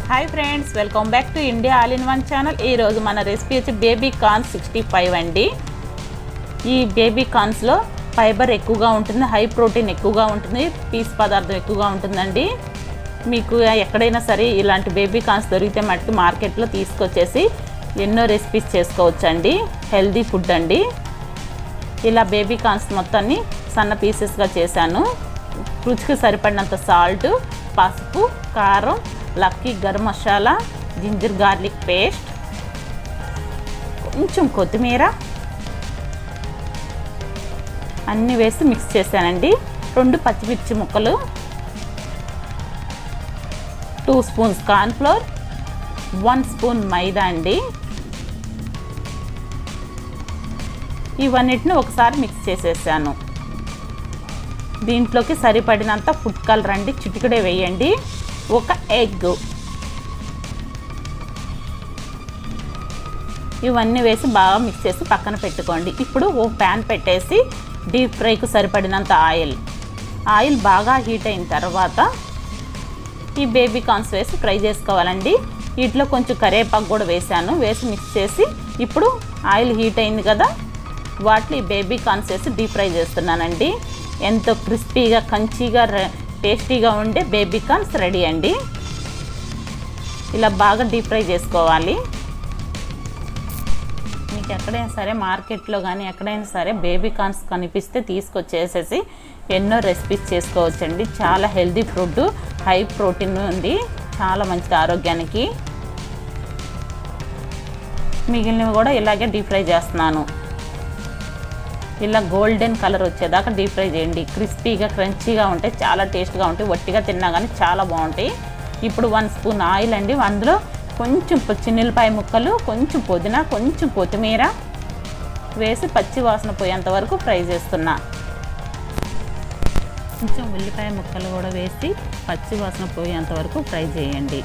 Hi friends, welcome back to India all in one channel. ఈరోజు మన recipe వచ్చి baby corns 65 అండి. ఈ బేబీ కార్న్స్లో ఫైబర్ ఎక్కువగా ఉంటుంది, హై ప్రోటీన్ ఎక్కువగా ఉంటుంది, పీస్ పదార్థం ఎక్కువగా ఉంటుందండి. మీకు ఎక్కడైనా సరే ఇలాంటి బేబీ కార్న్స్ దొరికితే మటుకు మార్కెట్లో తీసుకొచ్చేసి ఎన్నో రెసిపీస్ చేసుకోవచ్చండి. హెల్దీ ఫుడ్ అండి. ఇలా బేబీ కార్న్స్ మొత్తాన్ని సన్న పీసెస్గా చేశాను. రుచికి సరిపడినంత సాల్ట్, పసుపు, కారం, lucky garam masala, ginger garlic paste, కొంచెం కొత్తిమీర అన్నీ వేసి మిక్స్ చేశానండి. 2 పచ్చిమిర్చి ముక్కలు, 2 స్పూన్స్ కార్న్ఫ్లోర్, 1 స్పూన్ మైదా అండి. ఇవన్నిటిని ఒకసారి మిక్స్ చేసేసాను. దీంట్లోకి సరిపడినంత ఫుడ్ కలర్ అండి, చిటికెడే వేయండి. 1 ఎగ్, ఇవన్నీ వేసి బాగా మిక్స్ చేసి పక్కన పెట్టుకోండి. ఇప్పుడు ఓ ప్యాన్ పెట్టేసి డీప్ ఫ్రైకి సరిపడినంత ఆయిల్ బాగా హీట్ అయిన తర్వాత ఈ బేబీ కార్న్స్ వేసి ఫ్రై చేసుకోవాలండి. వీటిలో కొంచెం కరివేపాకు కూడా వేసాను. వేసి మిక్స్ చేసి ఇప్పుడు ఆయిల్ హీట్ అయింది కదా, వాటిలో ఈ బేబీ కార్న్స్ వేసి డీప్ ఫ్రై చేస్తున్నానండి. ఎంతో క్రిస్పీగా, కంచీగా, టేస్టీగా ఉండే బేబీ కార్న్స్ రెడీ అండి. ఇలా బాగా డీప్ ఫ్రై చేసుకోవాలి. మీకు ఎక్కడైనా సరే మార్కెట్లో కానీ ఎక్కడైనా సరే బేబీ కార్న్స్ కనిపిస్తే తీసుకొచ్చేసేసి ఎన్నో రెసిపీస్ చేసుకోవచ్చండి. చాలా హెల్దీ ఫుడ్, హై ప్రోటీన్ ఉంది, చాలా మంచిది ఆరోగ్యానికి. మిగిలినవి కూడా ఇలాగే డీప్ ఫ్రై చేస్తున్నాను. ఇలా గోల్డెన్ కలర్ వచ్చేదాకా డీప్ ఫ్రై చేయండి. క్రిస్పీగా, క్రంచీగా ఉంటాయి, చాలా టేస్ట్గా ఉంటాయి. వట్టిగా తిన్నా కానీ చాలా బాగుంటాయి. ఇప్పుడు 1 స్పూన్ ఆయిల్ అండి. అందులో కొంచెం చిన్నులపాయ ముక్కలు, కొంచెం పుదీనా, కొంచెం కొత్తిమీర వేసి పచ్చి వాసన పోయేంత వరకు ఫ్రై చేస్తున్నా. కొంచెం ఉల్లిపాయ ముక్కలు కూడా వేసి పచ్చి వాసన పోయేంత వరకు ఫ్రై చేయండి.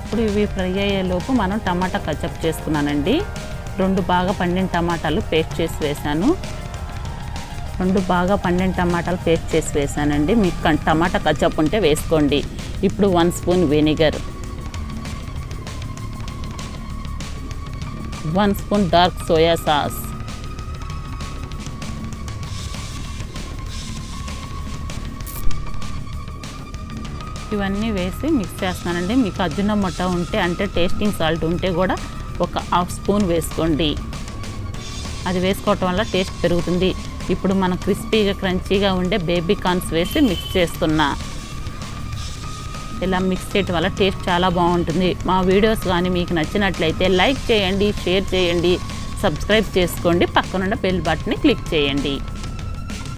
ఇప్పుడు ఇవి ఫ్రై అయ్యేలోపు మనం టమాటా కచప్ చేసుకున్నానండి. 2 బాగా పండిన టమాటాలు పేస్ట్ చేసి వేసాను. 2 బాగా పండిన టమాటాలు పేస్ట్ చేసి వేసానండి. మీకు టమాటా కచప్ ఉంటే వేసుకోండి. ఇప్పుడు 1 spoon vinegar, 1 spoon dark soya sauce, ఇవన్నీ వేసి మిక్స్ చేస్తానండి. మీకు అజినోమోటో ఉంటే అంటే టేస్టింగ్ సాల్ట్ ఉంటే కూడా 1/2 స్పూన్ వేసుకోండి. అది వేసుకోవటం వల్ల టేస్ట్ పెరుగుతుంది. ఇప్పుడు మనం క్రిస్పీగా, క్రంచీగా ఉండే బేబీ కార్న్స్ వేసి మిక్స్ చేస్తున్నా. ఇలా మిక్స్ చేయటం వల్ల టేస్ట్ చాలా బాగుంటుంది. మా వీడియోస్ కానీ మీకు నచ్చినట్లయితే లైక్ చేయండి, షేర్ చేయండి, సబ్స్క్రైబ్ చేసుకోండి, పక్కనున్న బెల్ బటన్ని క్లిక్ చేయండి.